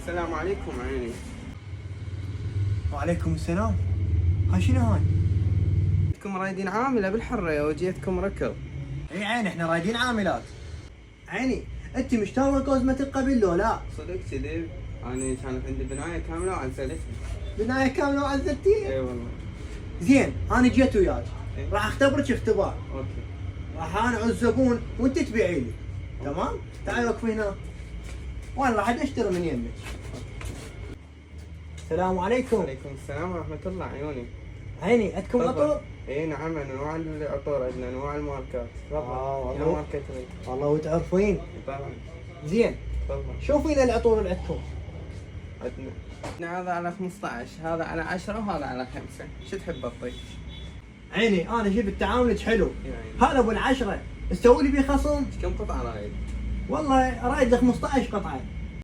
السلام عليكم عيني. وعليكم السلام. ها شنو هاي؟ انتم رايدين عاملة بالحرية وجيتكم ركض. اي عيني احنا رايدين عاملات. عيني انت مشتاق كوزمتك قبل لو لا؟ صدق كذب؟ انا كانت عندي بناية كاملة وعزلتها. بناية كاملة وعزلتيها؟ اي والله. زين انا جيت وياك إيه. راح اختبرك اختبار. اوكي. راح انا الزبون وانت تبيعي لي. تمام؟ تعالي وقفي هنا. وانا راح اشتري من يمك. السلام عليكم. وعليكم السلام ورحمة الله عيوني. عيني عندكم عطور؟ اي نعم، انواع العطور عندنا، انواع الماركات. تفضل. والله. يا ماركة تريد؟ والله وتعرفين. طبعا. زين تفضل. شوفي لنا العطور اللي عندكم. عندنا هذا على 15، هذا على 10 وهذا على 5. شو تحب اعطيك؟ عيني انا شفت تعاملك حلو. يعني. هذا ابو العشرة تسوي لي بيه خصم؟ كم قطعة رايد؟ والله رايد 15 قطعه.